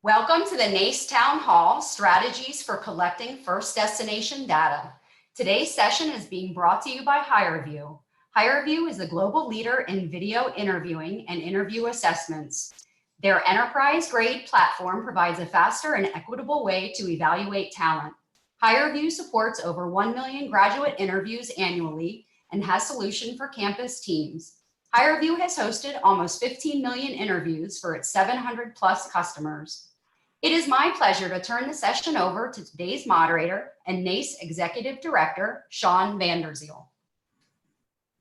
Welcome to the NACE Town Hall, Strategies for Collecting First Destination Data. Today's session is being brought to you by HireVue. HireVue is the global leader in video interviewing and interview assessments. Their enterprise-grade platform provides a faster and equitable way to evaluate talent. HireVue supports over 1 million graduate interviews annually and has solutions for campus teams. HireVue has hosted almost 15 million interviews for its 700 plus customers. It is my pleasure to turn the session over to today's moderator and NACE Executive Director, Sean Vanderzeel.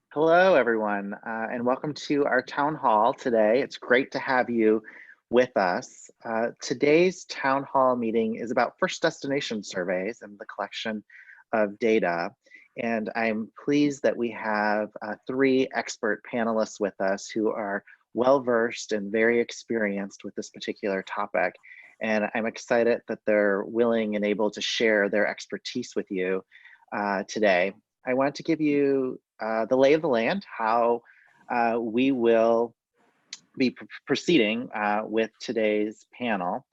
Hello, everyone, and welcome to our town hall today. It's great to have you with us. Today's town hall meeting is about first destination surveys and the collection of data. And I'm pleased that we have three expert panelists with us who are well-versed and very experienced with this particular topic. And I'm excited that they're willing and able to share their expertise with you today. I want to give you the lay of the land, how we will be proceeding with today's panel.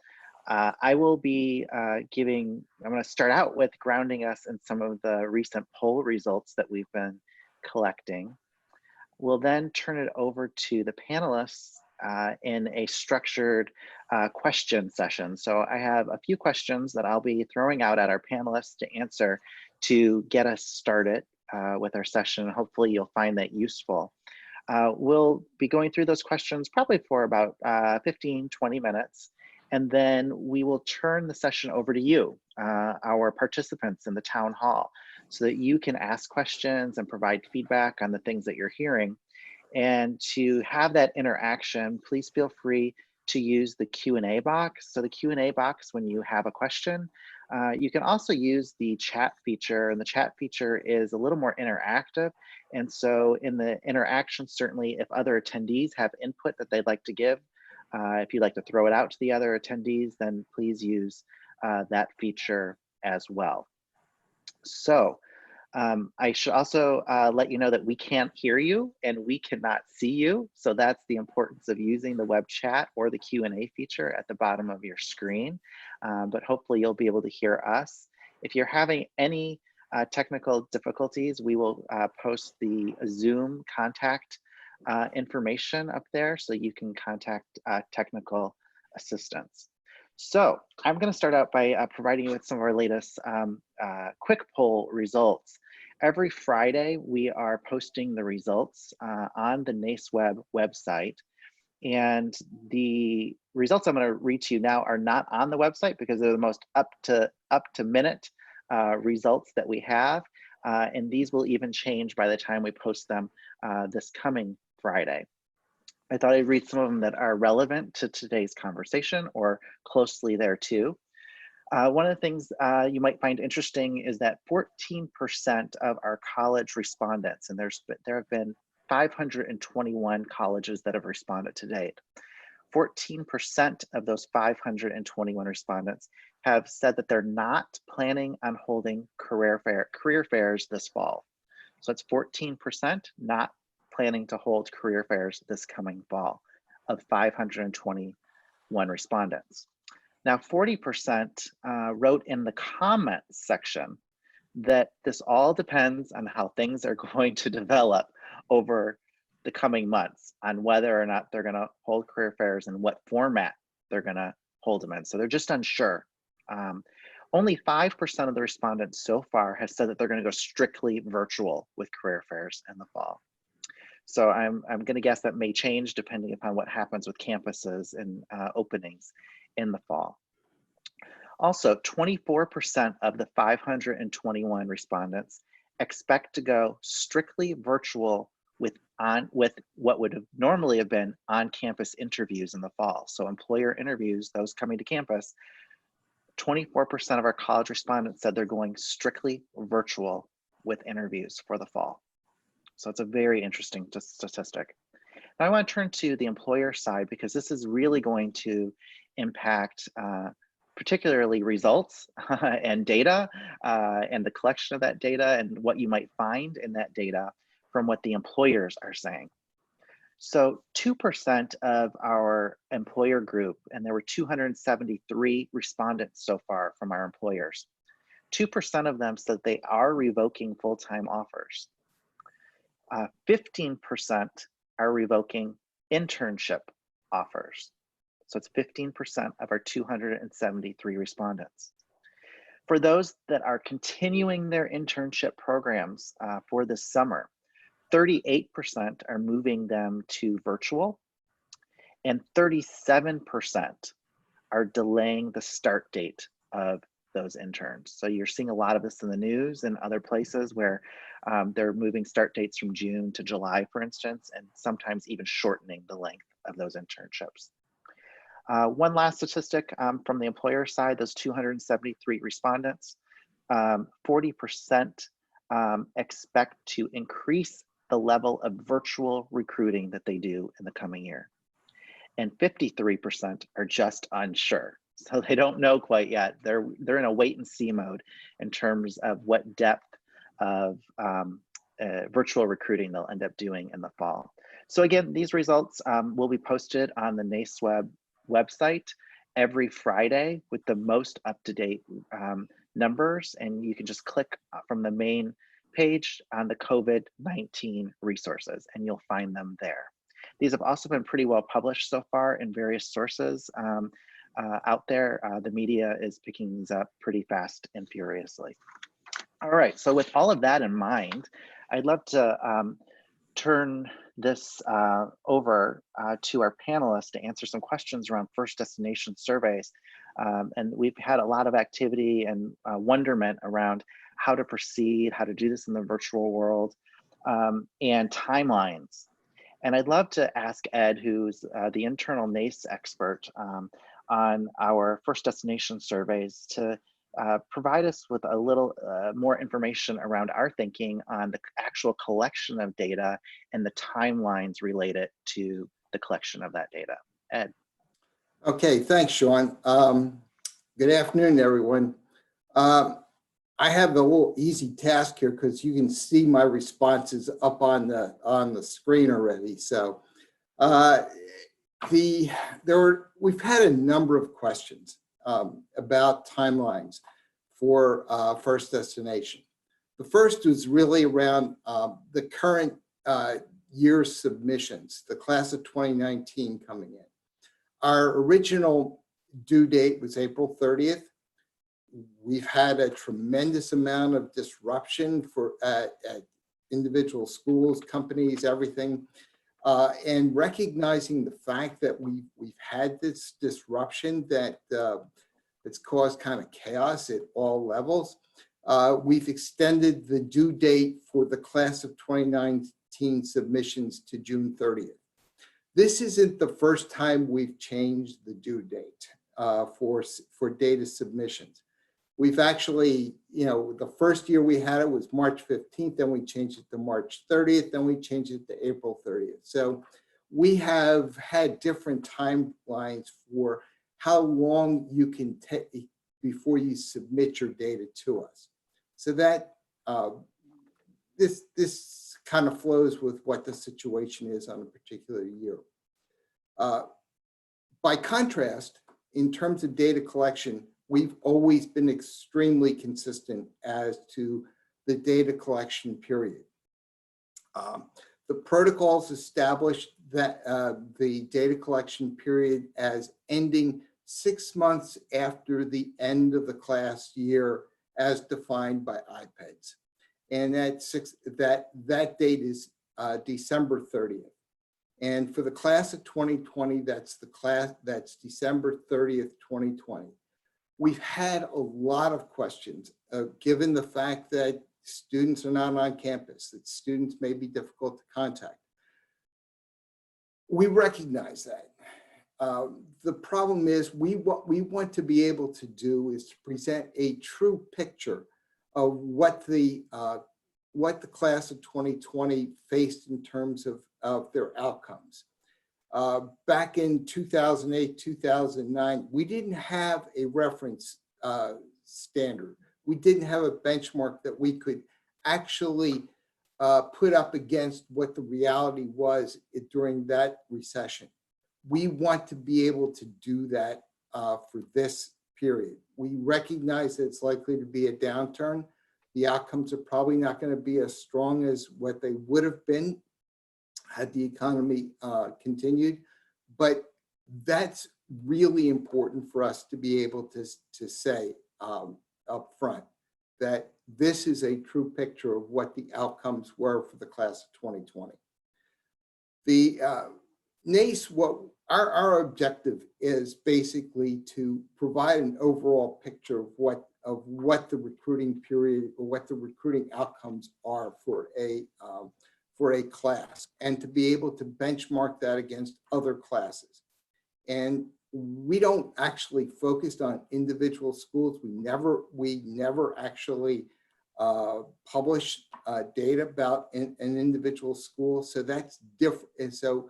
I will be I'm going to start out with grounding us in some of the recent poll results that we've been collecting. We'll then turn it over to the panelists in a structured question session. So I have a few questions that I'll be throwing out at our panelists to answer to get us started with our session. Hopefully you'll find that useful. We'll be going through those questions probably for about 15, 20 minutes. And then we will turn the session over to you, our participants in the town hall, so that you can ask questions and provide feedback on the things that you're hearing. And to have that interaction, please feel free to use the Q&A box. So the Q&A box, when you have a question, you can also use the chat feature, and the chat feature is a little more interactive. And so in the interaction, certainly if other attendees have input that they'd like to give, if you'd like to throw it out to the other attendees, then please use that feature as well. So I should also let you know that we can't hear you and we cannot see you. So that's the importance of using the web chat or the Q&A feature at the bottom of your screen. But hopefully you'll be able to hear us. If you're having any technical difficulties, we will post the Zoom contact information up there so you can contact technical assistance. So I'm going to start out by providing you with some of our latest quick poll results. Every Friday, we are posting the results on the NACE website. And the results I'm going to read to you now are not on the website because they're the most up to minute results that we have. And these will even change by the time we post them this coming Friday. I thought I'd read some of them that are relevant to today's conversation or closely there too. One of the things you might find interesting is that 14% of our college respondents, and there have been 521 colleges that have responded to date. 14% of those 521 respondents have said that they're not planning on holding career fairs this fall. So it's 14% not planning to hold career fairs this coming fall of 521 respondents. Now, 40% wrote in the comments section that this all depends on how things are going to develop over the coming months on whether or not they're going to hold career fairs and what format they're going to hold them in. So they're just unsure. Only 5% of the respondents so far have said that they're going to go strictly virtual with career fairs in the fall. So I'm going to guess that may change depending upon what happens with campuses and openings in the fall. Also, 24% of the 521 respondents expect to go strictly virtual with what would have normally have been on-campus interviews in the fall. So employer interviews, those coming to campus, 24% of our college respondents said they're going strictly virtual with interviews for the fall. So it's a very interesting statistic. Now I want to turn to the employer side because this is really going to impact particularly results and data and the collection of that data and what you might find in that data from what the employers are saying. So 2% of our employer group, and there were 273 respondents so far from our employers, 2% of them said they are revoking full-time offers. 15% are revoking internship offers. So it's 15% of our 273 respondents. For those that are continuing their internship programs for this summer, 38% are moving them to virtual, and 37% are delaying the start date of those interns. So you're seeing a lot of this in the news and other places where they're moving start dates from June to July, for instance, and sometimes even shortening the length of those internships. One last statistic from the employer side, those 273 respondents, 40% expect to increase the level of virtual recruiting that they do in the coming year. And 53% are just unsure. So they don't know quite yet. They're in a wait and see mode in terms of what depth of virtual recruiting they'll end up doing in the fall. So again, these results will be posted on the NACE website every Friday with the most up-to-date numbers, and you can just click from the main page on the COVID-19 resources and you'll find them there. These have also been pretty well published so far in various sources out there. The media is picking these up pretty fast and furiously. All right, so with all of that in mind, I'd love to turn this over to our panelists to answer some questions around first destination surveys. And we've had a lot of activity and wonderment around how to proceed, how to do this in the virtual world, and timelines. And I'd love to ask Ed, who's the internal NACE expert on our first destination surveys, to provide us with a little more information around our thinking on the actual collection of data and the timelines related to the collection of that data. Ed. Okay, thanks, Sean. Good afternoon, everyone. I have a little easy task here because you can see my responses up on the screen already. So we've had a number of questions about timelines for first destination. The first was really around the current year's submissions, the class of 2019 coming in. Our original due date was April 30th. We've had a tremendous amount of disruption at individual schools, companies, everything. And recognizing the fact that we've had this disruption that it's caused kind of chaos at all levels, we've extended the due date for the class of 2019 submissions to June 30th. This isn't the first time we've changed the due date for data submissions. We've actually, the first year we had it was March 15th, then we changed it to March 30th, then we changed it to April 30th. So we have had different timelines for how long you can take before you submit your data to us. So that this kind of flows with what the situation is on a particular year. By contrast, in terms of data collection, we've always been extremely consistent as to the data collection period. The protocols established that the data collection period as ending 6 months after the end of the class year as defined by IPEDS. And that date is December 30th. And for the class of 2020, that's December 30th, 2020. We've had a lot of questions, given the fact that students are not on campus, that students may be difficult to contact. We recognize that. The problem is what we want to be able to do is to present a true picture of what the class of 2020 faced in terms of their outcomes. Back in 2008, 2009, we didn't have a reference standard. We didn't have a benchmark that we could actually put up against what the reality was during that recession. We want to be able to do that for this period. We recognize that it's likely to be a downturn. The outcomes are probably not going to be as strong as what they would have been had the economy continued. But that's really important for us to be able to say up front that this is a true picture of what the outcomes were for the class of 2020. The NACE, what our objective is basically to provide an overall picture of what the recruiting period or what the recruiting outcomes are for a class, and to be able to benchmark that against other classes. And we don't actually focus on individual schools. We never actually publish data about an individual school. So that's different. And so,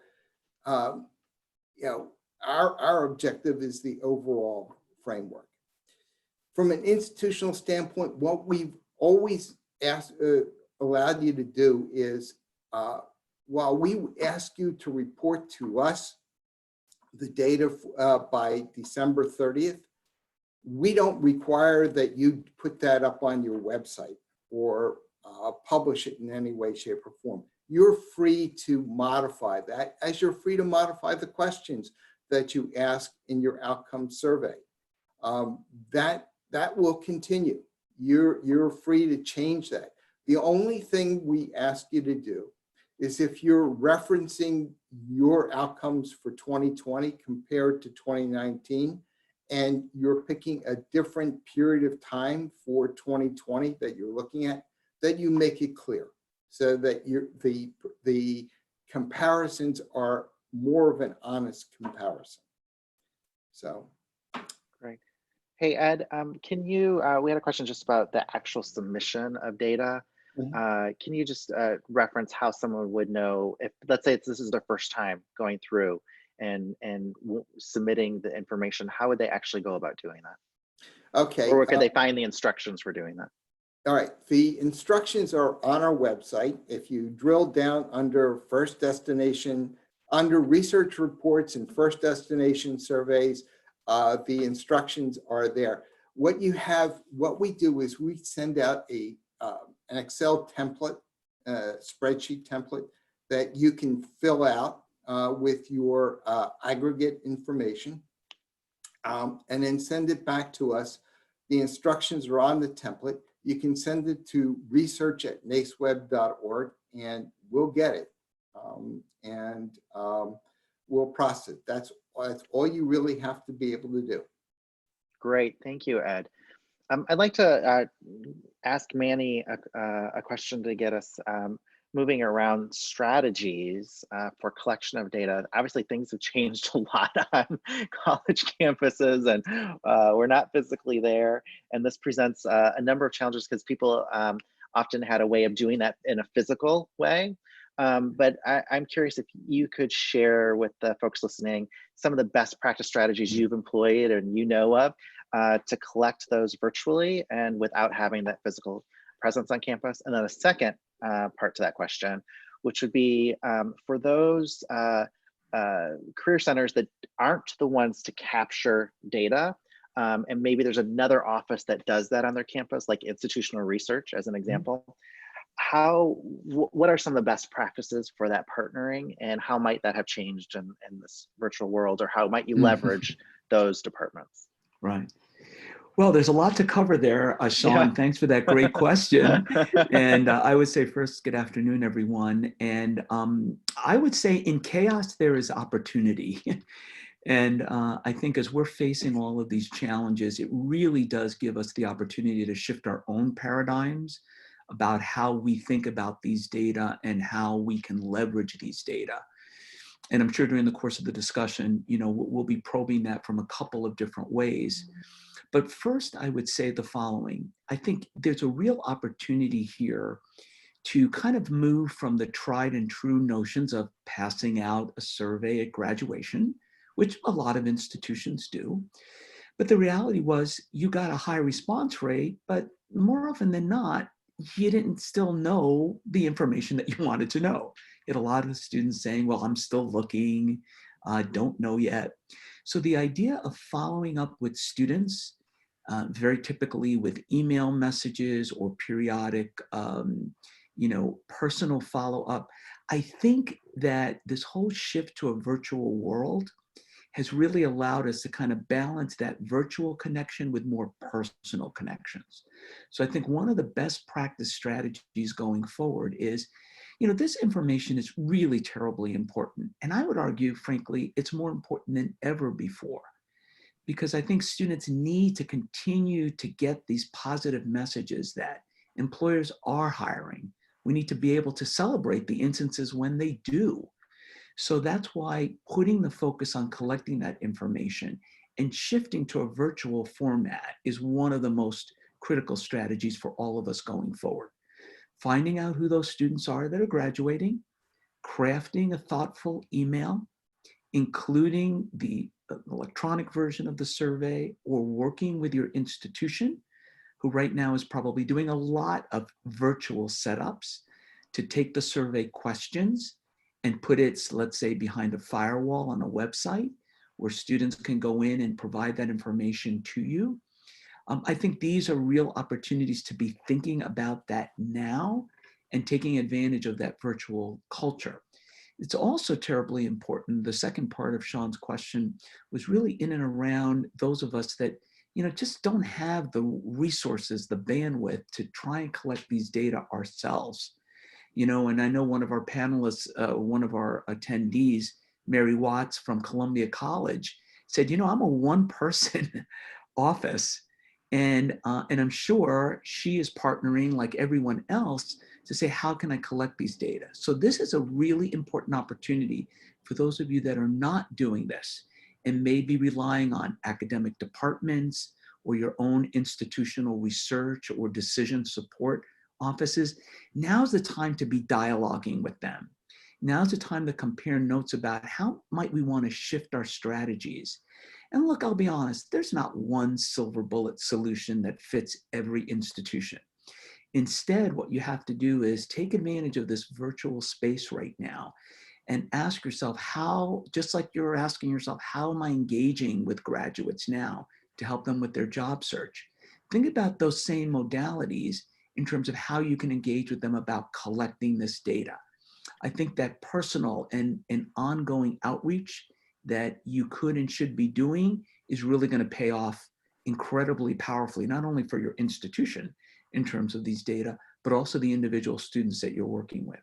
you know, our objective is the overall framework. From an institutional standpoint, what we've always allowed you to do is, while we ask you to report to us the data by December 30th, we don't require that you put that up on your website or publish it in any way, shape, or form. You're free to modify that, as you're free to modify the questions that you ask in your outcome survey. That will continue. You're free to change that. The only thing we ask you to do is, if you're referencing your outcomes for 2020 compared to 2019, and you're picking a different period of time for 2020 that you're looking at, that you make it clear so that the comparisons are more of an honest comparison. So. Great. Hey, Ed, can you, we had a question just about the actual submission of data. Can you just reference how someone would know if, let's say this is their first time going through and submitting the information, how would they actually go about doing that? Okay. Or where could they find the instructions for doing that? All right, the instructions are on our website. If you drill down under first destination, under research reports and first destination surveys, the instructions are there. What we do is we send out an Excel template, spreadsheet template that you can fill out with your aggregate information, and then send it back to us. The instructions are on the template. You can send it to research@naceweb.org and we'll get it, and we'll process it. That's all you really have to be able to do. Great, thank you, Ed. I'd like to ask Manny a question to get us moving around strategies for collection of data. Obviously, things have changed a lot on college campuses, and we're not physically there. And this presents a number of challenges because people often had a way of doing that in a physical way. But I'm curious if you could share with the folks listening some of the best practice strategies you've employed and you know of to collect those virtually and without having that physical presence on campus. And then a second part to that question, which would be for those career centers that aren't the ones to capture data, and maybe there's another office that does that on their campus, like institutional research as an example. What are some of the best practices for that partnering, and how might that have changed in this virtual world, or how might you leverage those departments? Right. Well, there's a lot to cover there, Sean. Yeah. Thanks for that great question. And I would say first, good afternoon, everyone. And I would say in chaos, there is opportunity. And I think as we're facing all of these challenges, it really does give us the opportunity to shift our own paradigms about how we think about these data and how we can leverage these data. And I'm sure during the course of the discussion, you know, we'll be probing that from a couple of different ways. But first, I would say the following. I think there's a real opportunity here to kind of move from the tried and true notions of passing out a survey at graduation, which a lot of institutions do. But the reality was you got a high response rate, but more often than not, you didn't still know the information that you wanted to know. You had a lot of students saying, well, I'm still looking, don't know yet. So the idea of following up with students, very typically with email messages or periodic, personal follow-up, I think that this whole shift to a virtual world has really allowed us to kind of balance that virtual connection with more personal connections. So I think one of the best practice strategies going forward is, this information is really terribly important. And I would argue, frankly, it's more important than ever before, because I think students need to continue to get these positive messages that employers are hiring. We need to be able to celebrate the instances when they do. So that's why putting the focus on collecting that information and shifting to a virtual format is one of the most critical strategies for all of us going forward. Finding out who those students are that are graduating, crafting a thoughtful email, including the electronic version of the survey, or working with your institution, who right now is probably doing a lot of virtual setups, to take the survey questions and put it, let's say, behind a firewall on a website where students can go in and provide that information to you. I think these are real opportunities to be thinking about that now and taking advantage of that virtual culture. It's also terribly important. The second part of Sean's question was really in and around those of us that just don't have the resources, the bandwidth to try and collect these data ourselves. And I know one of our panelists, one of our attendees, Mary Watts from Columbia College, said, I'm a one-person office, and I'm sure she is partnering like everyone else to say, how can I collect these data? So this is a really important opportunity for those of you that are not doing this and may be relying on academic departments or your own institutional research or decision support offices. Now's the time to be dialoguing with them. Now's the time to compare notes about how might we want to shift our strategies. And look, I'll be honest, there's not one silver bullet solution that fits every institution. Instead, what you have to do is take advantage of this virtual space right now and ask yourself how, just like you're asking yourself, how am I engaging with graduates now to help them with their job search? Think about those same modalities in terms of how you can engage with them about collecting this data. I think that personal and ongoing outreach that you could and should be doing is really going to pay off incredibly powerfully, not only for your institution in terms of these data, but also the individual students that you're working with.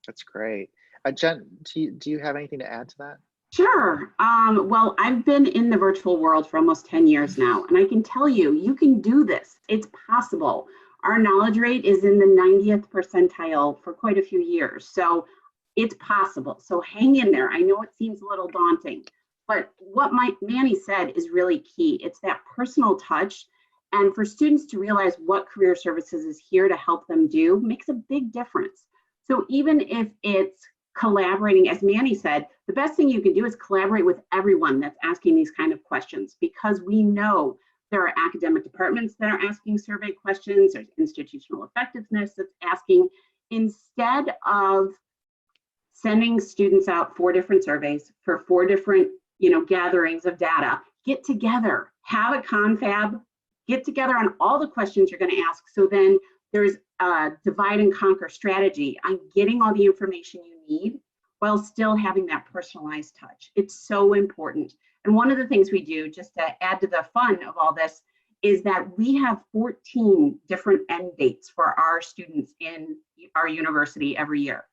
That's great. Jen, do you have anything to add to that? Sure. Well, I've been in the virtual world for almost 10 years now, and I can tell you, you can do this. It's possible. Our knowledge rate is in the 90th percentile for quite a few years. So it's possible. So hang in there. I know it seems a little daunting, but what Manny said is really key. It's that personal touch. And for students to realize what Career Services is here to help them do makes a big difference. So even if it's collaborating, as Manny said, the best thing you can do is collaborate with everyone that's asking these kind of questions, because we know there are academic departments that are asking survey questions, there's institutional effectiveness that's asking. Instead of sending students out 4 different surveys for 4 different gatherings of data, get together, have a confab, get together on all the questions you're going to ask. So then there's a divide and conquer strategy on getting all the information you need while still having that personalized touch. It's so important. And one of the things we do, just to add to the fun of all this, is that we have 14 different end dates for our students in our university every year,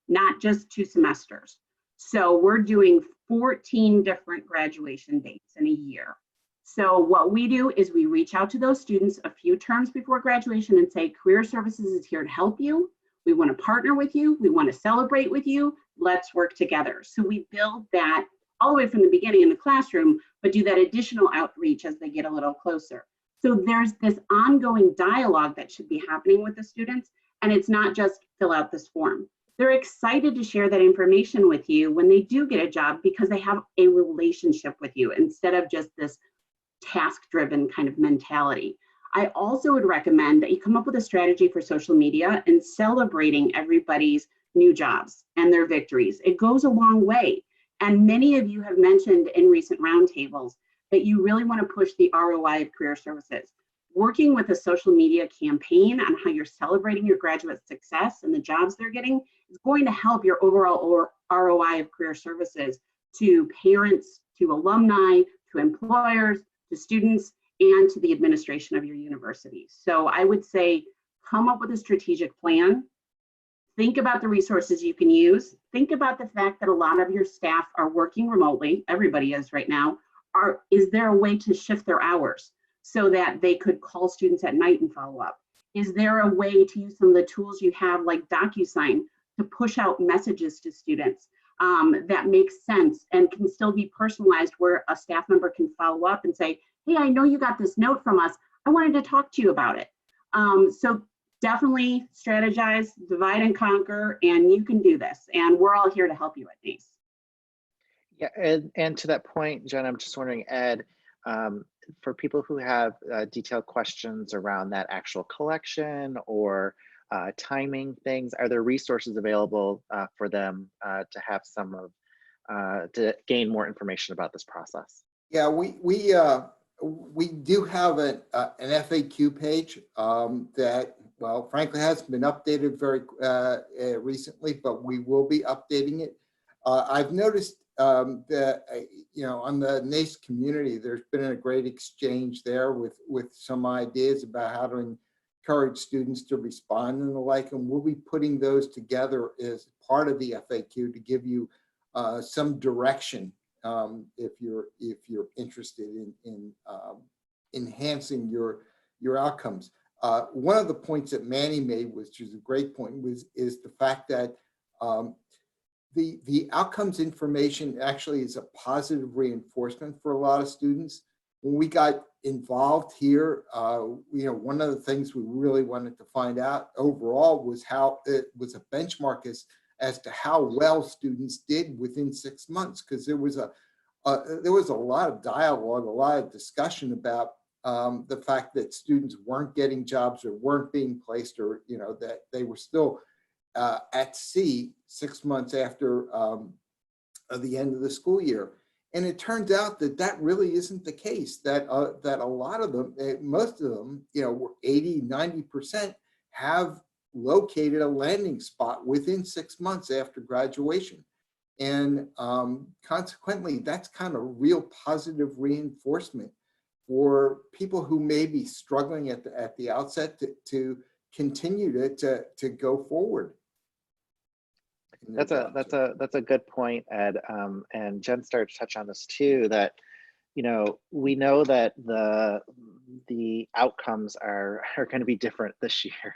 not just 2 semesters. So we're doing 14 different graduation dates in a year. So what we do is we reach out to those students a few terms before graduation and say, Career Services is here to help you. We want to partner with you. We want to celebrate with you. Let's work together. So we build that all the way from the beginning in the classroom, but do that additional outreach as they get a little closer. So there's this ongoing dialogue that should be happening with the students, and it's not just fill out this form. They're excited to share that information with you when they do get a job, because they have a relationship with you instead of just this task-driven kind of mentality. I also would recommend that you come up with a strategy for social media and celebrating everybody's new jobs and their victories. It goes a long way. And many of you have mentioned in recent roundtables that you really want to push the ROI of career services. Working with a social media campaign on how you're celebrating your graduate success and the jobs they're getting is going to help your overall ROI of career services to parents, to alumni, to employers, to students, and to the administration of your university. So I would say, come up with a strategic plan. Think about the resources you can use. Think about the fact that a lot of your staff are working remotely. Everybody is right now. Is there a way to shift their hours so that they could call students at night and follow up? Is there a way to use some of the tools you have like DocuSign to push out messages to students that makes sense and can still be personalized, where a staff member can follow up and say, hey, I know you got this note from us. I wanted to talk to you about it. So definitely strategize, divide and conquer, and you can do this. And we're all here to help you at NACE. Yeah, and to that point, Jen, I'm just wondering, Ed, for people who have detailed questions around that actual collection or timing things, are there resources available for them to have some of, to gain more information about this process? Yeah, we do have an FAQ page that, well, frankly, hasn't been updated very recently, but we will be updating it. I've noticed that, on the NACE community, there's been a great exchange there with some ideas about how to encourage students to respond and the like, and we'll be putting those together as part of the FAQ to give you some direction if you're interested in enhancing your outcomes. One of the points that Manny made, which is a great point, is the fact that the outcomes information actually is a positive reinforcement for a lot of students. When we got involved here, one of the things we really wanted to find out overall was how it was a benchmark as to how well students did within 6 months, because there was a lot of dialogue, a lot of discussion about the fact that students weren't getting jobs or weren't being placed, or that they were still at sea 6 months after the end of the school year. And it turns out that that really isn't the case, that a lot of them, most of them, 80, 90% have located a landing spot within 6 months after graduation. And consequently, that's kind of real positive reinforcement for people who may be struggling at the outset to continue to go forward. That's a good point, Ed. And Jen started to touch on this too, that we know that the outcomes are going to be different this year.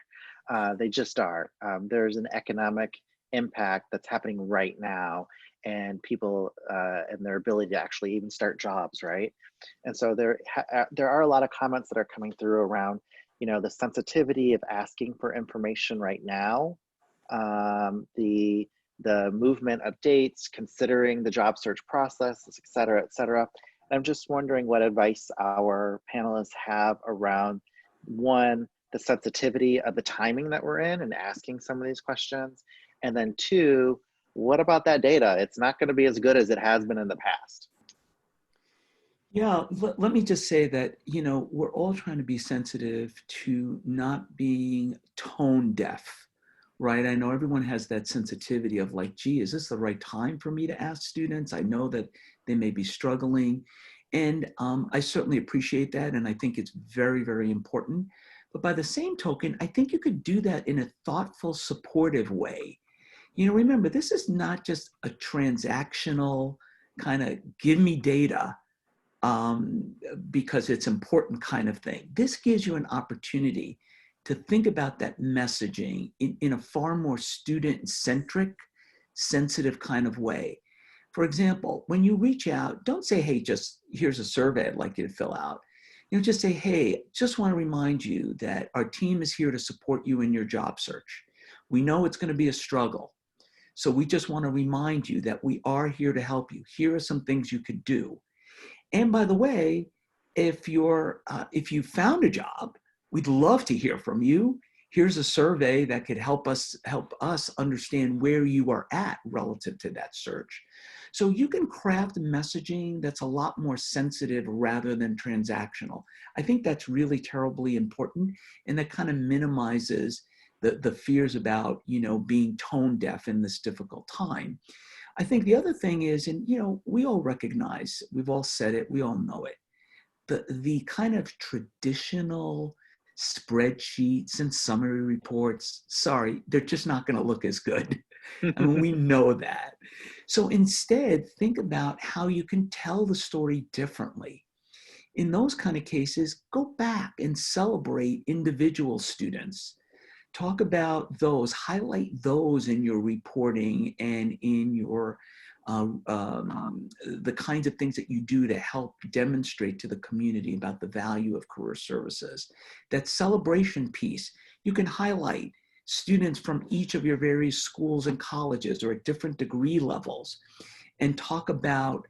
They just are. There's an economic impact that's happening right now, and people and their ability to actually even start jobs, right? And so there are a lot of comments that are coming through around the sensitivity of asking for information right now, the movement of dates, considering the job search process, et cetera, et cetera. I'm just wondering what advice our panelists have around, one, the sensitivity of the timing that we're in and asking some of these questions. And then two, what about that data? It's not going to be as good as it has been in the past. Yeah, let me just say that, we're all trying to be sensitive to not being tone deaf, right? I know everyone has that sensitivity of like, gee, is this the right time for me to ask students? I know that they may be struggling. And I certainly appreciate that. And I think it's very, very important. But by the same token, I think you could do that in a thoughtful, supportive way. Remember, this is not just a transactional kind of give me data because it's important kind of thing. This gives you an opportunity to think about that messaging in a far more student-centric, sensitive kind of way. For example, when you reach out, don't say, hey, just here's a survey I'd like you to fill out. Just say, hey, just want to remind you that our team is here to support you in your job search. We know it's going to be a struggle. So we just want to remind you that we are here to help you. Here are some things you could do. And by the way, if you found a job, We'd love to hear from you. Here's a survey that could help us understand where you are at relative to that search. So you can craft messaging that's a lot more sensitive rather than transactional. I think that's really terribly important, and that kind of minimizes the fears about, being tone deaf in this difficult time. I think the other thing is, and we all recognize, we've all said it, we all know it, the kind of traditional spreadsheets and summary reports, sorry, they're just not going to look as good. I mean, we know that. So instead, think about how you can tell the story differently. In those kind of cases, go back and celebrate individual students. Talk about those, highlight those in your reporting and in your the kinds of things that you do to help demonstrate to the community about the value of career services. That celebration piece, you can highlight students from each of your various schools and colleges or at different degree levels and talk about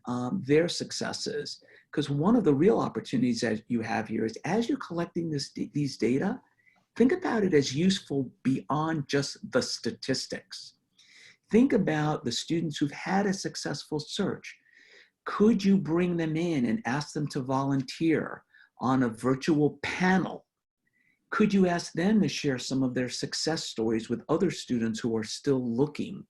their successes. Because one of the real opportunities that you have here is as you're collecting these data, think about it as useful beyond just the statistics. Think about the students who've had a successful search. Could you bring them in and ask them to volunteer on a virtual panel? Could you ask them to share some of their success stories with other students who are still looking?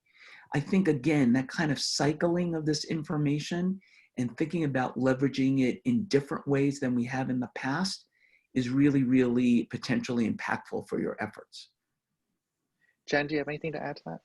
I think, again, that kind of cycling of this information and thinking about leveraging it in different ways than we have in the past is really, really potentially impactful for your efforts. Jen, do you have anything to add to that?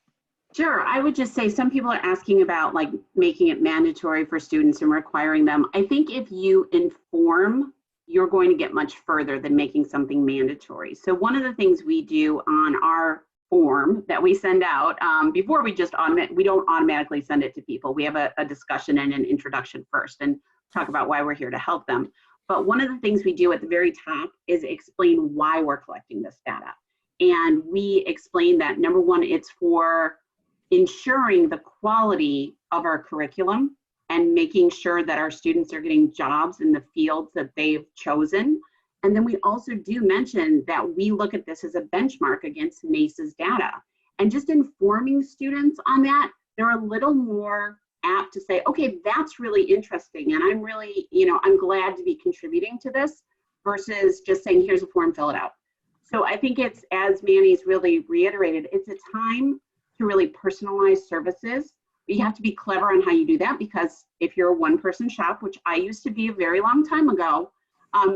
Sure. I would just say some people are asking about like making it mandatory for students and requiring them. I think if you inform, you're going to get much further than making something mandatory. So one of the things we do on our form that we send out before we just we don't automatically send it to people. We have a discussion and an introduction first and talk about why we're here to help them. But one of the things we do at the very top is explain why we're collecting this data. And we explain that, number one, it's for ensuring the quality of our curriculum and making sure that our students are getting jobs in the fields that they've chosen. And then we also do mention that we look at this as a benchmark against NACE's data. And just informing students on that, they're a little more apt to say, okay, that's really interesting. And I'm really, I'm glad to be contributing to this versus just saying, here's a form, fill it out. So I think it's, as Manny's really reiterated, it's a time to really personalize services. But you have to be clever on how you do that, because if you're a one-person shop, which I used to be a very long time ago,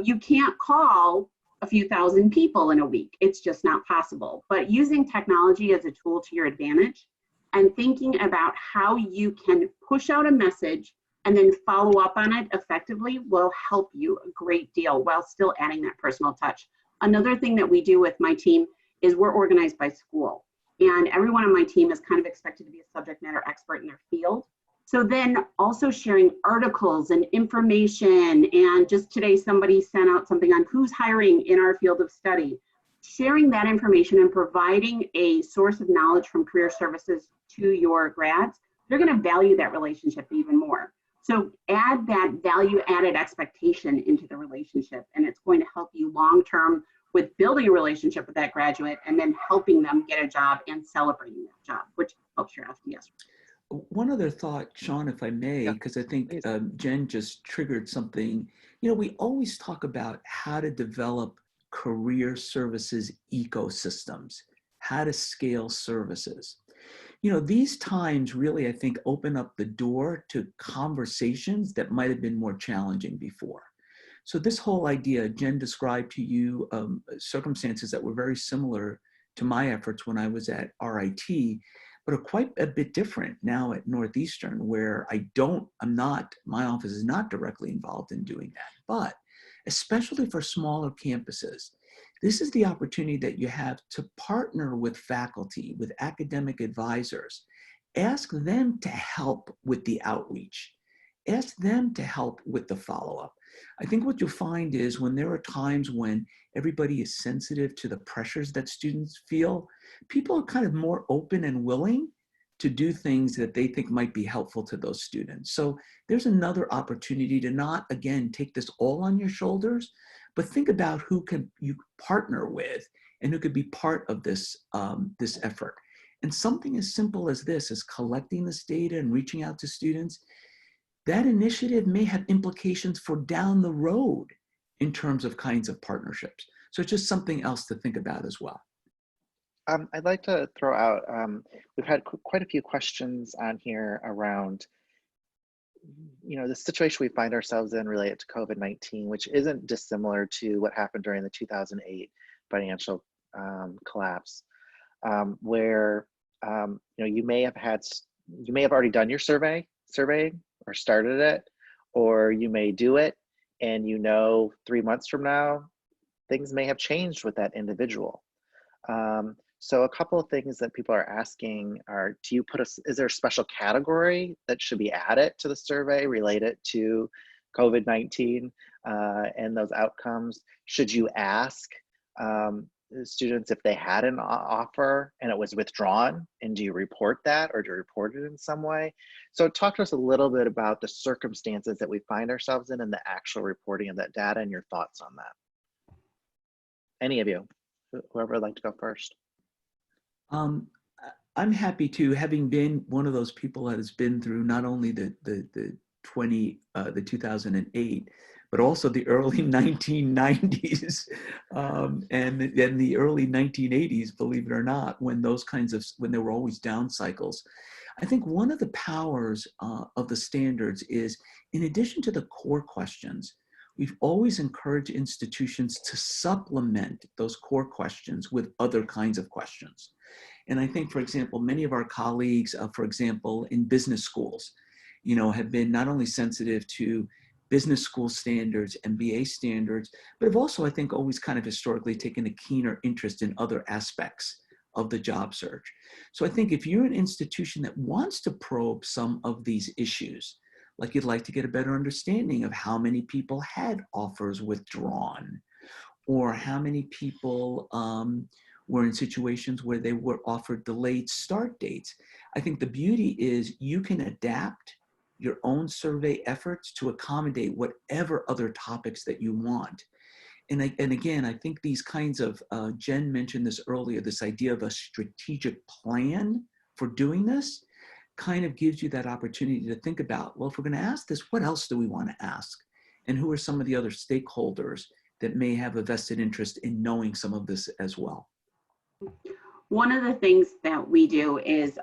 you can't call a few thousand people in a week. It's just not possible. But using technology as a tool to your advantage and thinking about how you can push out a message and then follow up on it effectively will help you a great deal while still adding that personal touch. Another thing that we do with my team is we're organized by school. And everyone on my team is kind of expected to be a subject matter expert in their field. So then also sharing articles and information, and just today somebody sent out something on who's hiring in our field of study. Sharing that information and providing a source of knowledge from career services to your grads, they're going to value that relationship even more. So add that value added expectation into the relationship, and it's going to help you long-term with building a relationship with that graduate and then helping them get a job and celebrating that job, which helps your FDS. One other thought, Sean, if I may, because I think Jen just triggered something. We always talk about how to develop career services ecosystems, how to scale services. These times really, I think, open up the door to conversations that might have been more challenging before. So this whole idea, Jen described to you circumstances that were very similar to my efforts when I was at RIT, but are quite a bit different now at Northeastern, where my office is not directly involved in doing that. But especially for smaller campuses, this is the opportunity that you have to partner with faculty, with academic advisors. Ask them to help with the outreach. Ask them to help with the follow-up. I think what you'll find is when there are times when everybody is sensitive to the pressures that students feel, people are kind of more open and willing to do things that they think might be helpful to those students. So there's another opportunity to not, again, take this all on your shoulders, but think about who can you partner with and who could be part of this, this effort. And something as simple as this, as collecting this data and reaching out to students, that initiative may have implications for down the road in terms of kinds of partnerships. So it's just something else to think about as well. I'd like to throw out, we've had quite a few questions on here around, the situation we find ourselves in related to COVID-19, which isn't dissimilar to what happened during the 2008 financial collapse, where you may have already done your surveying or started it, or you may do it, and 3 months from now, things may have changed with that individual. So a couple of things that people are asking are, is there a special category that should be added to the survey related to COVID-19 and those outcomes? Should you ask students if they had an offer and it was withdrawn, and do you report that, or do you report it in some way? So talk to us a little bit about the circumstances that we find ourselves in and the actual reporting of that data and your thoughts on that. Any of you, whoever would like to go first. I'm happy to, having been one of those people that has been through not only the 2008, but also the early 1990s and the early 1980s, believe it or not, when there were always down cycles. I think one of the powers of the standards is, in addition to the core questions, we've always encouraged institutions to supplement those core questions with other kinds of questions. And I think, for example, many of our colleagues, for example, in business schools, have been not only sensitive to business school standards, MBA standards, but have also, I think, always kind of historically taken a keener interest in other aspects of the job search. So I think if you're an institution that wants to probe some of these issues, like you'd like to get a better understanding of how many people had offers withdrawn, or how many people were in situations where they were offered delayed start dates. I think the beauty is you can adapt your own survey efforts to accommodate whatever other topics that you want. And again, I think these kinds of, Jen mentioned this earlier, this idea of a strategic plan for doing this kind of gives you that opportunity to think about, well, if we're going to ask this, what else do we want to ask? And who are some of the other stakeholders that may have a vested interest in knowing some of this as well? One of the things that we do is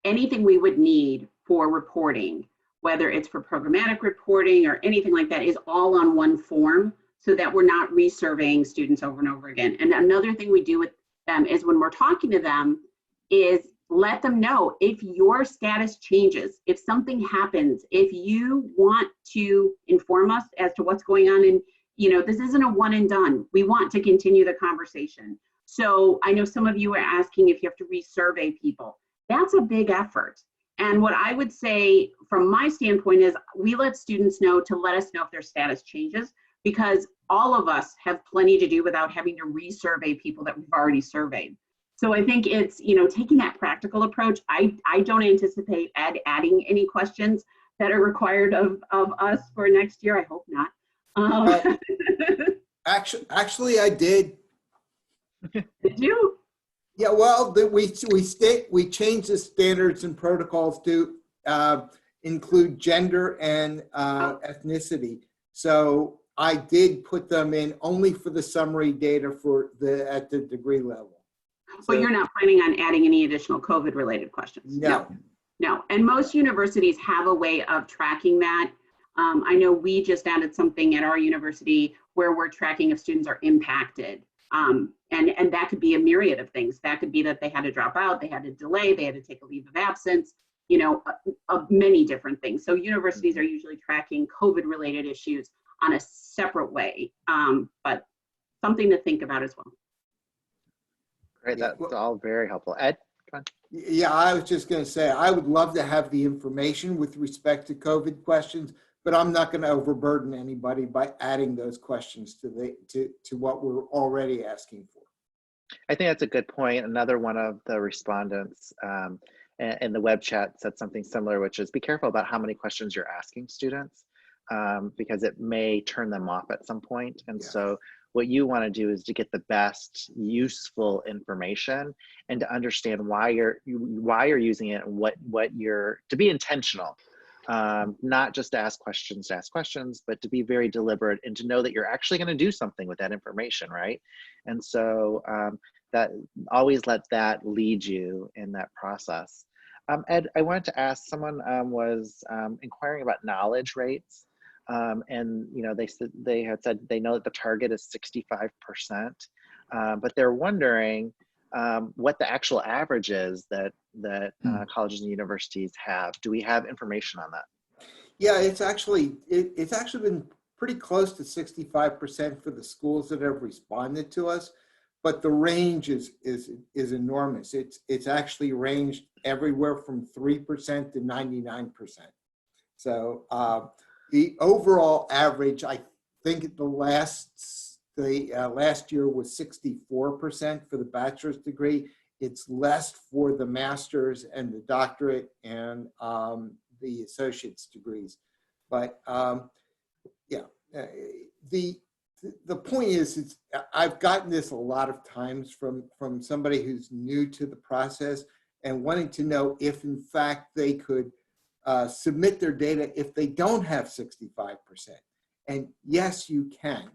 anything we would need for reporting, whether it's for programmatic reporting or anything like that, is all on one form so that we're not resurveying students over and over again. And another thing we do with them is when we're talking to them is let them know if your status changes, if something happens, if you want to inform us as to what's going on. And, this isn't a one and done. We want to continue the conversation. So I know some of you are asking if you have to resurvey people. That's a big effort. And what I would say from my standpoint is we let students know to let us know if their status changes, because all of us have plenty to do without having to resurvey people that we've already surveyed. So I think it's, taking that practical approach. I don't anticipate adding any questions that are required of us for next year. I hope not. Actually, I did. Did you? Yeah, well, we changed the standards and protocols to include gender and ethnicity. So I did put them in only for the summary data at the degree level. But So, you're not planning on adding any additional COVID-related questions? no. No, and most universities have a way of tracking that. I know we just added something at our university where we're tracking if students are impacted. And that could be a myriad of things. That could be that they had to drop out, they had to delay, they had to take a leave of absence, many different things. So universities are usually tracking COVID-related issues on a separate way, but something to think about as well. Great, that's all very helpful. Ed, come on. Yeah, I was just going to say, I would love to have the information with respect to COVID questions, but I'm not going to overburden anybody by adding those questions to what we're already asking for. I think that's a good point. Another one of the respondents in the web chat said something similar, which is be careful about how many questions you're asking students. because it may turn them off at some point. And Yeah. so what you want to do is to get the best useful information and to understand why you're using it and what you're, to be intentional. Not just to ask questions, but to be very deliberate and to know that you're actually going to do something with that information, right? And so that always let that lead you in that process. Ed, I wanted to ask, someone was inquiring about knowledge rates. And they had said they know that the target is 65%, but they're wondering what the actual average is that colleges and universities have. Do we have information on that? Yeah, it's actually been pretty close to 65% for the schools that have responded to us, but the range is enormous. It's actually ranged everywhere from 3% to 99%. So the overall average, I think the last year was 64% for the bachelor's degree. It's less for the master's and the doctorate and the associate's degrees. But yeah, the point is, I've gotten this a lot of times from somebody who's new to the process and wanting to know if in fact they could submit their data if they don't have 65%. And yes, you can.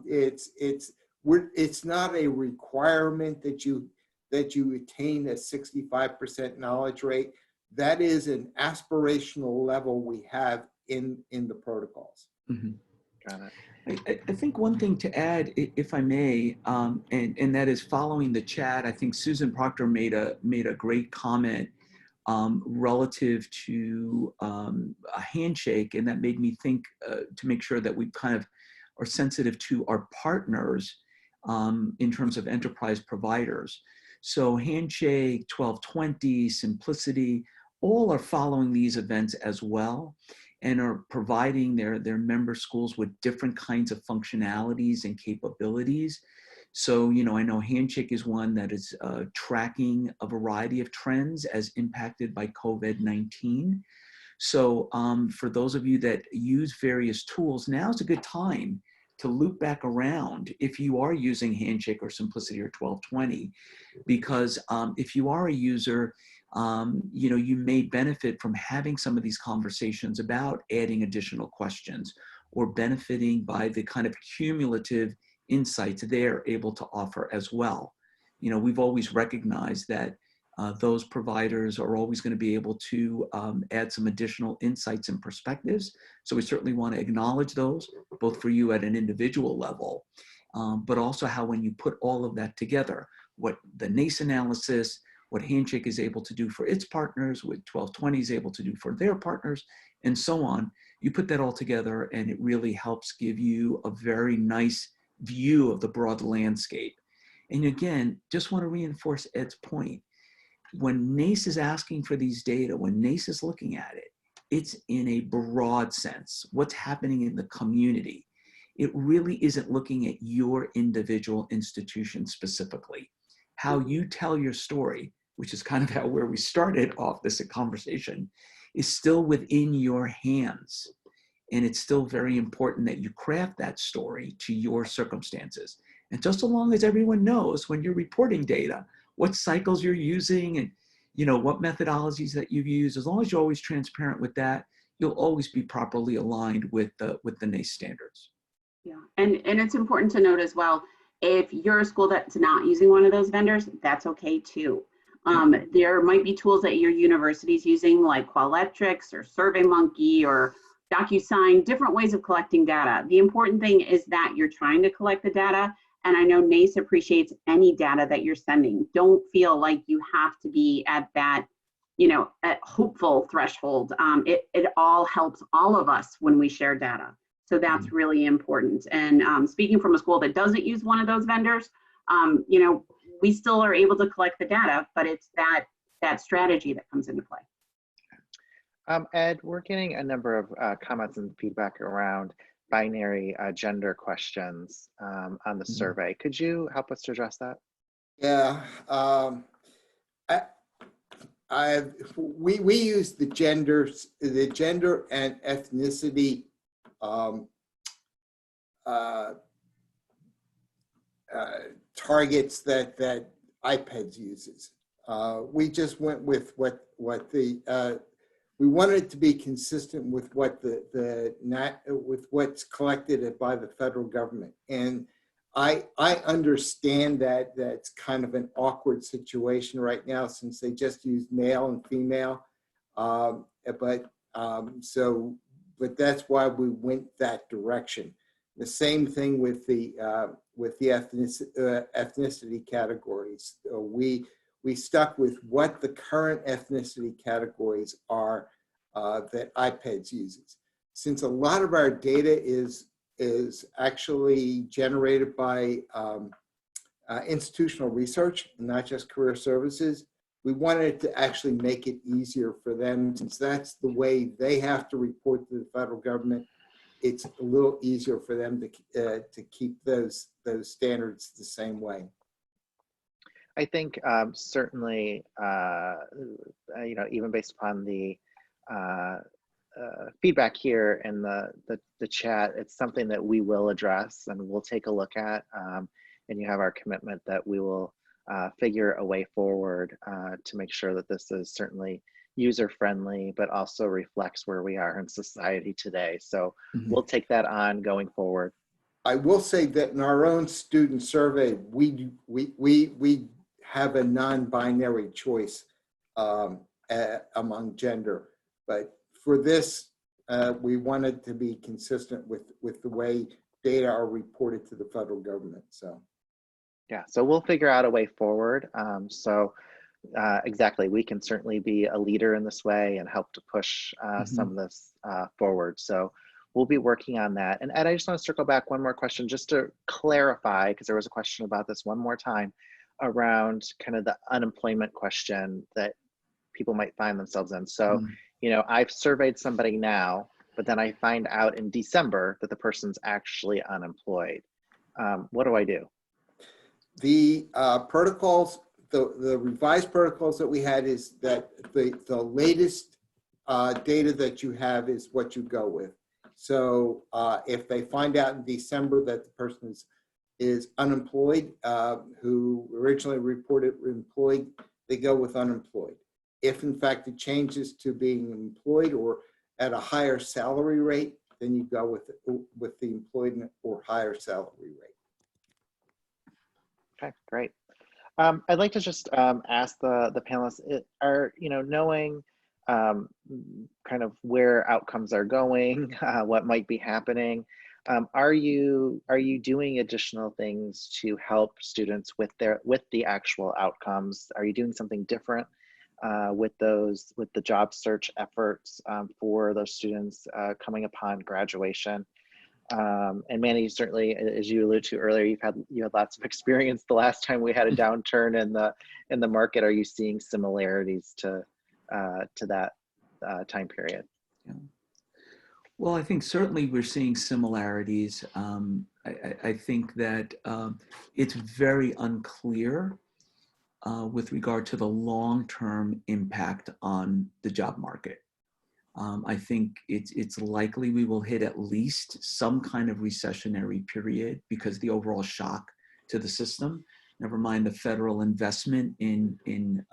It's not a requirement that you attain a 65% knowledge rate. That is an aspirational level we have in the protocols. Mm-hmm. Got it. I think one thing to add, if I may, and that is following the chat. I think Susan Proctor made a great comment relative to a handshake, and that made me think to make sure that we kind of are sensitive to our partners in terms of enterprise providers. So Handshake, 1220, Simplicity, all are following these events as well and are providing their member schools with different kinds of functionalities and capabilities. So, I know Handshake is one that is tracking a variety of trends as impacted by COVID-19. So for those of you that use various tools, now's a good time to loop back around if you are using Handshake or Simplicity or 1220, because if you are a user, you may benefit from having some of these conversations about adding additional questions or benefiting by the kind of cumulative insights they're able to offer as well. We've always recognized that those providers are always going to be able to add some additional insights and perspectives. So we certainly want to acknowledge those, both for you at an individual level, but also how when you put all of that together, what the NACE analysis, what Handshake is able to do for its partners, what 1220 is able to do for their partners, and so on, you put that all together and it really helps give you a very nice view of the broad landscape. And again, just want to reinforce Ed's point. When NACE is asking for these data, when NACE is looking at it, it's in a broad sense, what's happening in the community. It really isn't looking at your individual institution specifically. How you tell your story, which is kind of where we started off this conversation, is still within your hands. And it's still very important that you craft that story to your circumstances. And just so long as everyone knows when you're reporting data, what cycles you're using and what methodologies that you've used, as long as you're always transparent with that, you'll always be properly aligned with the NACE standards. Yeah, and it's important to note as well, if you're a school that's not using one of those vendors, that's okay too. There might be tools that your university's using like Qualtrics or SurveyMonkey or DocuSign, different ways of collecting data. The important thing is that you're trying to collect the data. And I know NACE appreciates any data that you're sending. Don't feel like you have to be at that, at hopeful threshold. It all helps all of us when we share data. So that's really important. And speaking from a school that doesn't use one of those vendors, we still are able to collect the data, but it's that strategy that comes into play. Ed, we're getting a number of comments and feedback around binary gender questions on the survey. Could you help us to address that? Yeah, we use the gender and ethnicity targets that iPads uses. We just went with what the we wanted it to be consistent with what with what's collected by the federal government. And I understand that that's kind of an awkward situation right now since they just use male and female. But that's why we went that direction. The same thing with the ethnicity categories. We stuck with what the current ethnicity categories are that iPads uses. Since a lot of our data is actually generated by institutional research, not just career services, we wanted to actually make it easier for them, since that's the way they have to report to the federal government. It's a little easier for them to keep those standards the same way. I think certainly, even based upon the feedback here in the chat, it's something that we will address and we'll take a look at. And you have our commitment that we will figure a way forward to make sure that this is certainly user-friendly, but also reflects where we are in society today. So we'll take that on going forward. I will say that in our own student survey, we have a non-binary choice among gender, but for this, we wanted to be consistent with the way data are reported to the federal government. So, yeah, so we'll figure out a way forward. Exactly, we can certainly be a leader in this way and help to push some of this forward. So we'll be working on that. And Ed, I just want to circle back one more question just to clarify, because there was a question about this one more time around kind of the unemployment question that people might find themselves in. So, I've surveyed somebody now, but then I find out in December that the person's actually unemployed. What do I do? The protocols, the revised protocols that we had is that the latest data that you have is what you go with. So if they find out in December that the person is unemployed, who originally reported employed, they go with unemployed. If in fact it changes to being employed or at a higher salary rate, then you go with the employment or higher salary rate. Okay, great. I'd like to just ask the panelists, knowing kind of where outcomes are going, what might be happening, are you doing additional things to help students with the actual outcomes? Are you doing something different with the job search efforts for those students coming upon graduation? And Manny, certainly, as you alluded to earlier, you had lots of experience the last time we had a downturn in the market. Are you seeing similarities to that time period? Yeah. Well, I think certainly we're seeing similarities. I think that it's very unclear with regard to the long-term impact on the job market. I think it's likely we will hit at least some kind of recessionary period because the overall shock to the system, never mind the federal investment in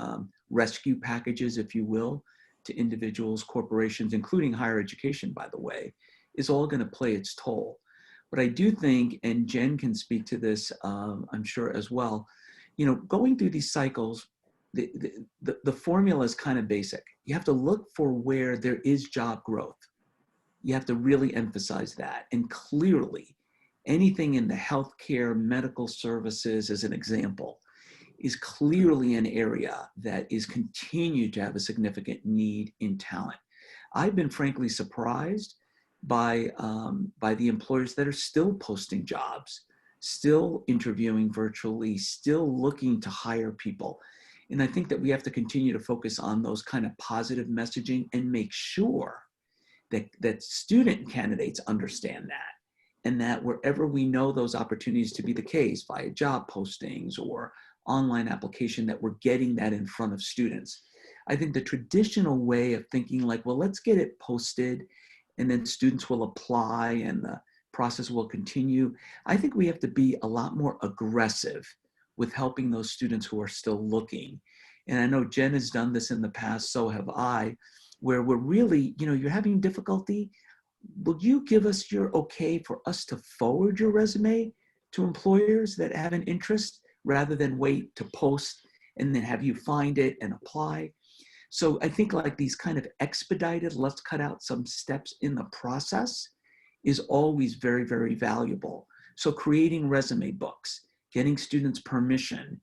rescue packages, if you will, to individuals, corporations, including higher education, by the way, is all going to play its toll. But I do think, and Jen can speak to this, I'm sure as well, going through these cycles, the formula is kind of basic. You have to look for where there is job growth. You have to really emphasize that. And clearly, anything in the healthcare, medical services, as an example, is clearly an area that is continued to have a significant need in talent. I've been frankly surprised by the employers that are still posting jobs, still interviewing virtually, still looking to hire people. And I think that we have to continue to focus on those kind of positive messaging and make sure that student candidates understand that, and that wherever we know those opportunities to be the case via job postings or online application, that we're getting that in front of students. I think the traditional way of thinking like, well, let's get it posted and then students will apply and the process will continue. I think we have to be a lot more aggressive with helping those students who are still looking. And I know Jen has done this in the past, so have I, where we're really, you're having difficulty. Will you give us your okay for us to forward your resume to employers that have an interest rather than wait to post and then have you find it and apply? So I think like these kind of expedited, let's cut out some steps in the process is always very, very valuable. So creating resume books, getting students permission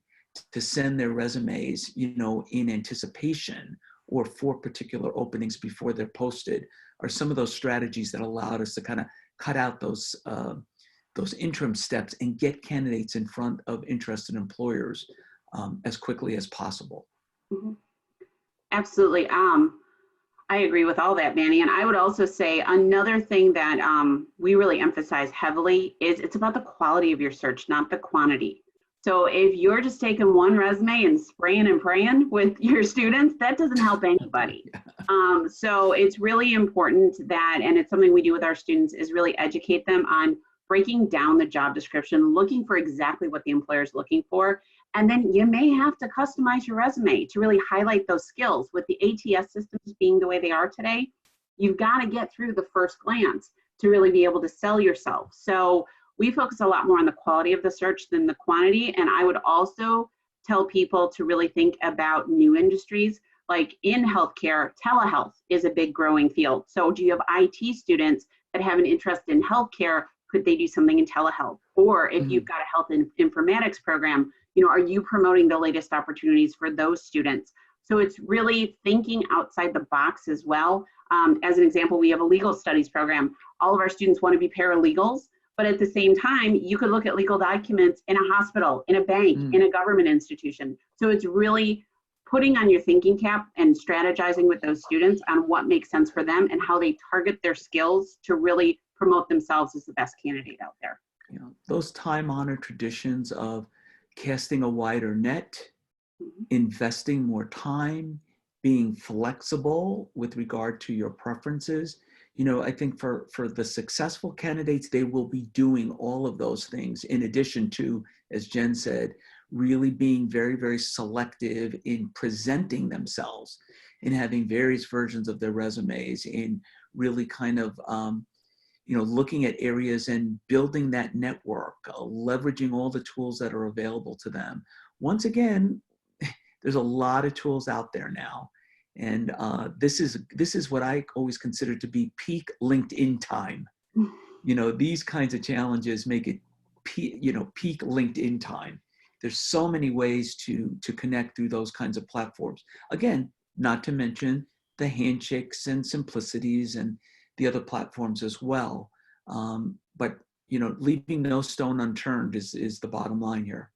to send their resumes, in anticipation or for particular openings before they're posted are some of those strategies that allowed us to kind of cut out those interim steps and get candidates in front of interested employers as quickly as possible. Mm-hmm. Absolutely. I agree with all that, Manny. And I would also say another thing that we really emphasize heavily is it's about the quality of your search, not the quantity. So if you're just taking one resume and spraying and praying with your students, that doesn't help anybody. So it's really important that, and it's something we do with our students, is really educate them on breaking down the job description, looking for exactly what the employer is looking for. And then you may have to customize your resume to really highlight those skills. With the ATS systems being the way they are today, you've got to get through the first glance to really be able to sell yourself. So we focus a lot more on the quality of the search than the quantity. And I would also tell people to really think about new industries. Like in healthcare, telehealth is a big growing field. So do you have IT students that have an interest in healthcare? Could they do something in telehealth? Or if you've got a health informatics program, are you promoting the latest opportunities for those students? So it's really thinking outside the box as well. As an example, we have a legal studies program. All of our students want to be paralegals, but at the same time, you could look at legal documents in a hospital, in a bank, in a government institution. So it's really putting on your thinking cap and strategizing with those students on what makes sense for them and how they target their skills to really promote themselves as the best candidate out there. Those time-honored traditions of casting a wider net, investing more time, being flexible with regard to your preferences. I think for the successful candidates, they will be doing all of those things in addition to, as Jen said, really being very, very selective in presenting themselves and having various versions of their resumes in really kind of, looking at areas and building that network, leveraging all the tools that are available to them. Once again, there's a lot of tools out there now. And this is what I always consider to be peak LinkedIn time. These kinds of challenges make it peak LinkedIn time. There's so many ways to connect through those kinds of platforms. Again, not to mention the handshakes and simplicities and the other platforms as well. But leaving no stone unturned is the bottom line here.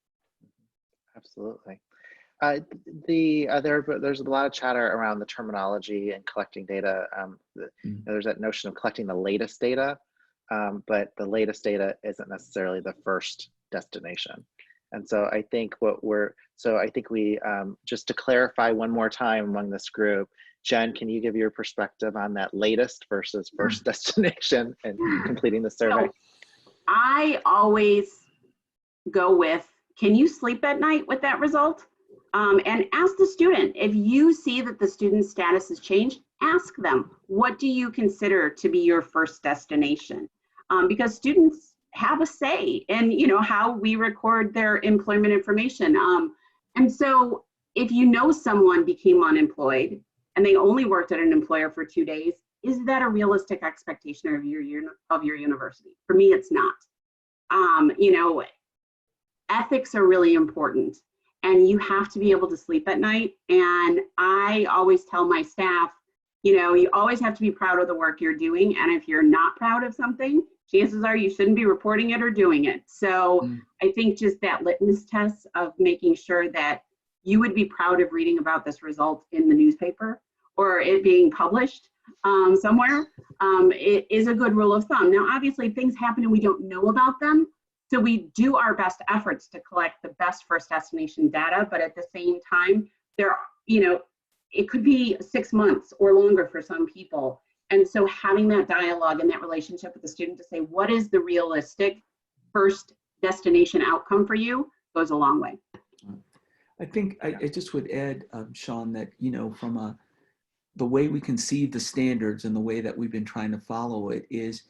Absolutely. There's a lot of chatter around the terminology and collecting data. There's that notion of collecting the latest data, but the latest data isn't necessarily the first destination. And so I think we just to clarify one more time among this group, Jen, can you give your perspective on that latest versus first destination and completing the survey? So I always go with, can you sleep at night with that result? And ask the student, if you see that the student's status has changed, ask them, what do you consider to be your first destination? Because students have a say in, how we record their employment information. And so if someone became unemployed and they only worked at an employer for 2 days, is that a realistic expectation of your university? For me, it's not. Ethics are really important. And you have to be able to sleep at night. And I always tell my staff, you always have to be proud of the work you're doing. And if you're not proud of something, chances are you shouldn't be reporting it or doing it. So I think just that litmus test of making sure that you would be proud of reading about this result in the newspaper or it being published somewhere, it is a good rule of thumb. Now, obviously things happen and we don't know about them. So we do our best efforts to collect the best first destination data, but at the same time, it could be 6 months or longer for some people. And so having that dialogue and that relationship with the student to say, what is the realistic first destination outcome for you, goes a long way. I think I just would add, Sean, that, you know, from the way we conceive the standards and the way that we've been trying to follow it is,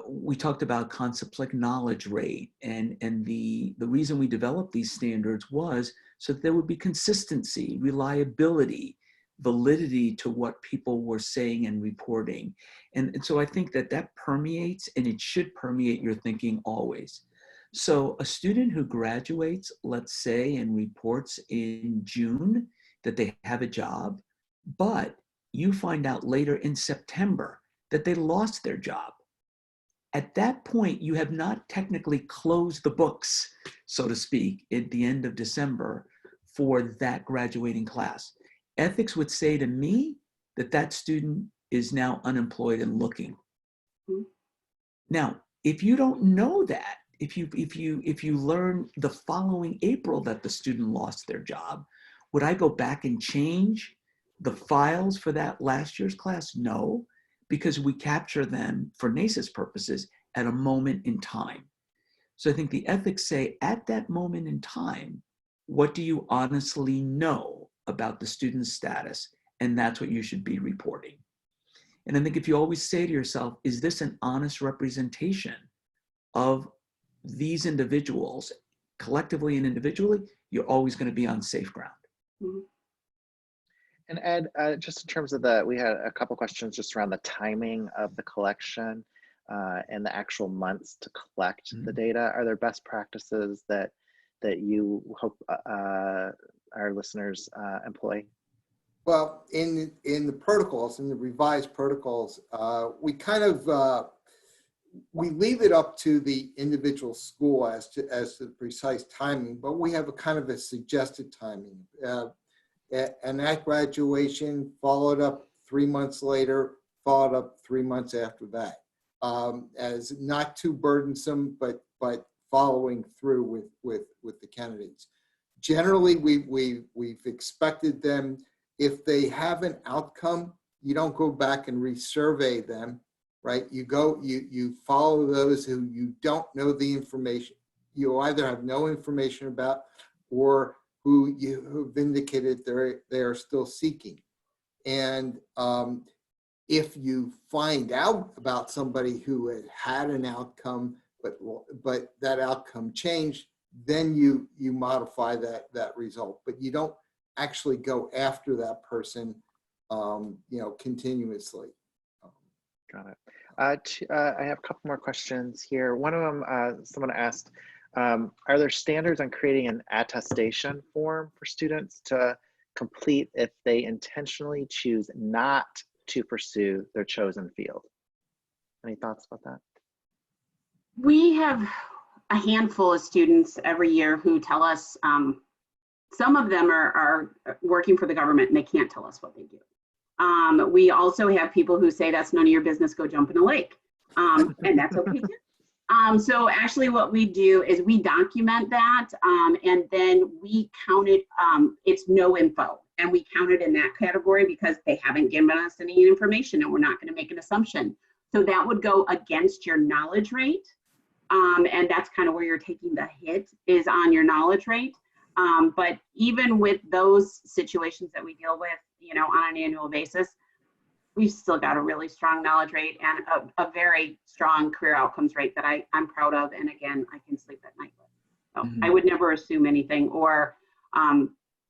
we talked about concepts like knowledge rate, and the reason we developed these standards was so that there would be consistency, reliability, validity to what people were saying and reporting. And so I think that that permeates, and it should permeate your thinking always. So a student who graduates, let's say, and reports in June that they have a job, but you find out later in September that they lost their job. At that point, you have not technically closed the books, so to speak, at the end of December for that graduating class. Ethics would say to me that that student is now unemployed and looking. Mm-hmm. Now, if you don't know that, if you learn the following April that the student lost their job, would I go back and change the files for that last year's class? No, because we capture them for NACE's purposes at a moment in time. So I think the ethics say at that moment in time, what do you honestly know about the student's status? And that's what you should be reporting. And I think if you always say to yourself, is this an honest representation of these individuals, collectively and individually, you're always going to be on safe ground. Mm-hmm. And Ed, just in terms of we had a couple questions just around the timing of the collection and the actual months to collect the data. Are there best practices that you hope our listeners employ? Well, in the protocols, in the revised protocols, we kind of we leave it up to the individual school as to the precise timing, but we have a kind of a suggested timing. And at graduation, followed up 3 months later, followed up 3 months after that, as not too burdensome, but following through with the candidates. Generally, we've expected them, if they have an outcome, you don't go back and resurvey them, right? You follow those who you don't know the information. You either have no information about, or who've indicated they are still seeking. And if you find out about somebody who had an outcome, but that outcome changed, then you modify that result. But you don't actually go after that person, continuously. Got it. I have a couple more questions here. One of them, someone asked, are there standards on creating an attestation form for students to complete if they intentionally choose not to pursue their chosen field? Any thoughts about that? We have a handful of students every year who tell us, some of them are working for the government and they can't tell us what they do. We also have people who say that's none of your business, go jump in a lake. And that's okay too. So actually what we do is we document that and then we count it, it's no info. And we count it in that category because they haven't given us any information and we're not gonna make an assumption. So that would go against your knowledge rate. And that's kind of where you're taking the hit, is on your knowledge rate. But even with those situations that we deal with, on an annual basis, we've still got a really strong knowledge rate and a very strong career outcomes rate that I'm proud of. And again, I can sleep at night with. So I would never assume anything or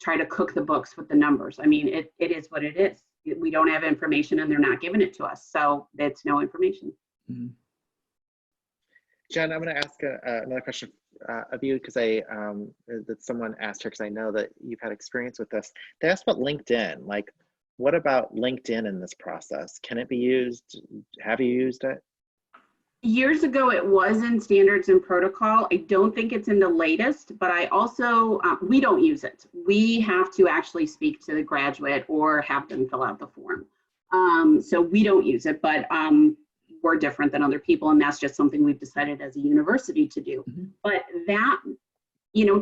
try to cook the books with the numbers. I mean, it is what it is. We don't have information and they're not giving it to us. So it's no information. Jen, I'm going to ask another question of you because that someone asked her, because I know that you've had experience with this. They asked about LinkedIn. Like, what about LinkedIn in this process? Can it be used? Have you used it? Years ago, it was in standards and protocol. I don't think it's in the latest, but I also, we don't use it. We have to actually speak to the graduate or have them fill out the form. So we don't use it, but we're different than other people, and that's just something we've decided as a university to do. But that,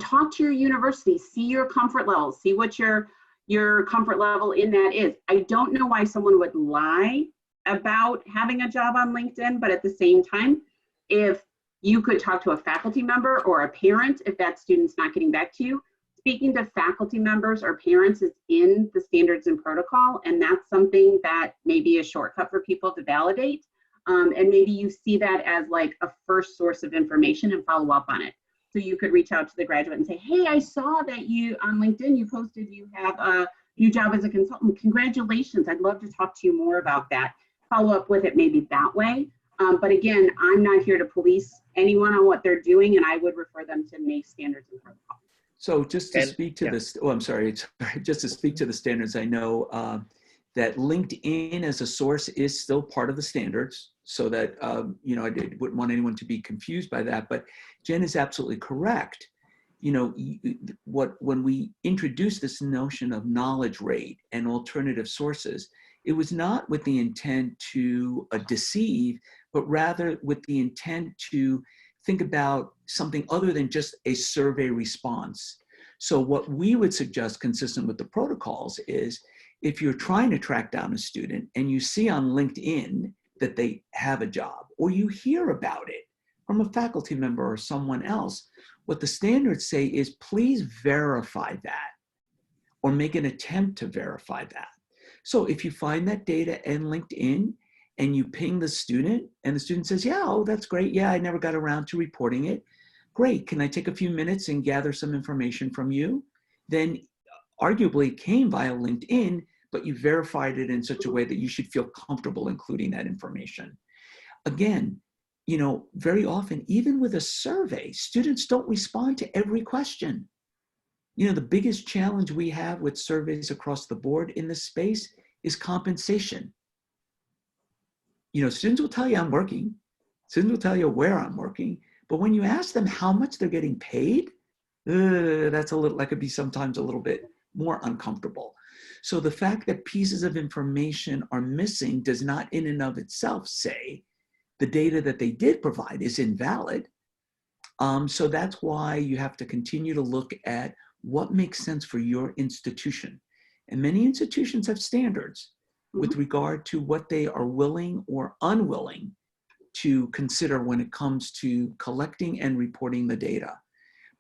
talk to your university, see your comfort level, see what your comfort level in that is. I don't know why someone would lie about having a job on LinkedIn, but at the same time, if you could talk to a faculty member or a parent, if that student's not getting back to you, speaking to faculty members or parents is in the standards and protocol, and that's something that may be a shortcut for people to validate. And maybe you see that as like a first source of information and follow up on it. So you could reach out to the graduate and say, hey, I saw that you on LinkedIn, you posted you have a new job as a consultant. Congratulations, I'd love to talk to you more about that. Follow up with it maybe that way. But again, I'm not here to police anyone on what they're doing, and I would refer them to NACE standards and protocol. So just to speak to this, just to speak to the standards, I know that LinkedIn as a source is still part of the standards, so that, you know, I wouldn't want anyone to be confused by that, but Jen is absolutely correct. You know, when we introduced this notion of knowledge rate and alternative sources, it was not with the intent to deceive, but rather with the intent to think about something other than just a survey response. So what we would suggest, consistent with the protocols, is if you're trying to track down a student and you see on LinkedIn that they have a job, or you hear about it from a faculty member or someone else, what the standards say is please verify that or make an attempt to verify that. So if you find that data in LinkedIn and you ping the student and the student says, yeah, oh, that's great. Yeah, I never got around to reporting it. Great, can I take a few minutes and gather some information from you? Then arguably it came via LinkedIn, but you verified it in such a way that you should feel comfortable including that information. Again, you know, very often, even with a survey, students don't respond to every question. You know, the biggest challenge we have with surveys across the board in this space is compensation. You know, students will tell you I'm working. Students will tell you where I'm working. But when you ask them how much they're getting paid, that's a little, that could be sometimes a little bit more uncomfortable. So the fact that pieces of information are missing does not in and of itself say the data that they did provide is invalid. So that's why you have to continue to look at what makes sense for your institution. And many institutions have standards with regard to what they are willing or unwilling to consider when it comes to collecting and reporting the data.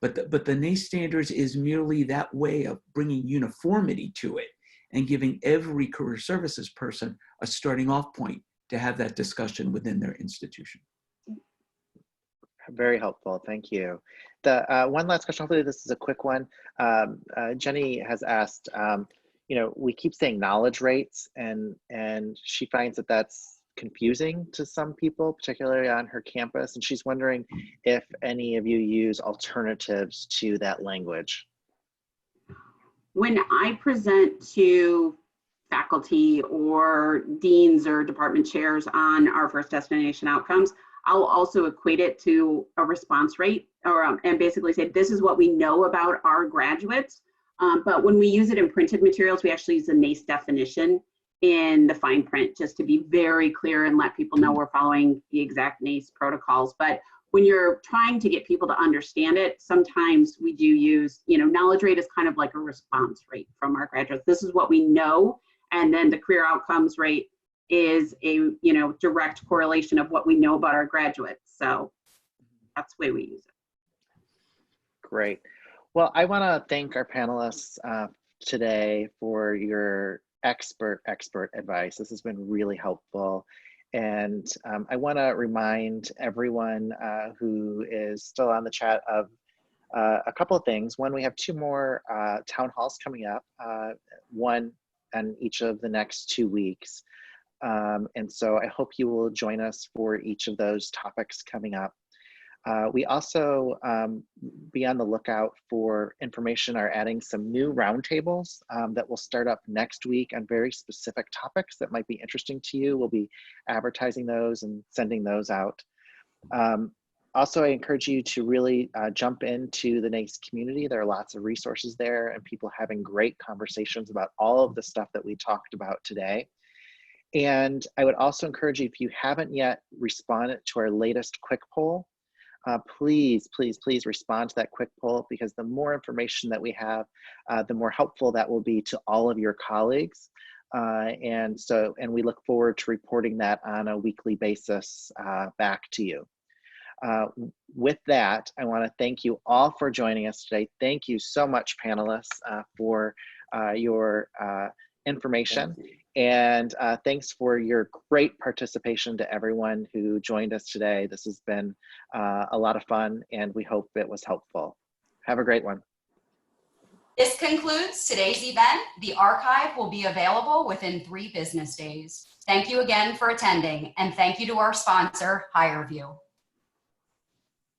But the NACE standards is merely that way of bringing uniformity to it and giving every career services person a starting off point to have that discussion within their institution. Very helpful, thank you. The one last question, hopefully this is a quick one. Jenny has asked, you know, we keep saying knowledge rates, and she finds that that's confusing to some people, particularly on her campus, and she's wondering if any of you use alternatives to that language. When I present to faculty or deans or department chairs on our first destination outcomes, I'll also equate it to a response rate, or and basically say this is what we know about our graduates. But when we use it in printed materials, we actually use the NACE definition in the fine print, just to be very clear and let people know we're following the exact NACE protocols. But when you're trying to get people to understand it, sometimes we do use, you know, knowledge rate is kind of like a response rate from our graduates. This is what we know, and then the career outcomes rate is a, you know, direct correlation of what we know about our graduates. So that's the way we use it. Great. Well, I want to thank our panelists today for your expert advice. This has been really helpful. And I want to remind everyone who is still on the chat of a couple of things. One, we have 2 more town halls coming up, one on each of the next 2 weeks. And so I hope you will join us for each of those topics coming up. We also, be on the lookout for information, are adding some new roundtables that will start up next week on very specific topics that might be interesting to you. We'll be advertising those and sending those out. Also, I encourage you to really jump into the NACE community. There are lots of resources there and people having great conversations about all of the stuff that we talked about today. And I would also encourage you, if you haven't yet responded to our latest quick poll, please respond to that quick poll, because the more information that we have, the more helpful that will be to all of your colleagues. And we look forward to reporting that on a weekly basis back to you. With that, I want to thank you all for joining us today. Thank you so much, panelists, for your information. And thanks for your great participation to everyone who joined us today. This has been a lot of fun, and we hope it was helpful. Have a great one. This concludes today's event. The archive will be available within 3 business days. Thank you again for attending, and thank you to our sponsor, HireView.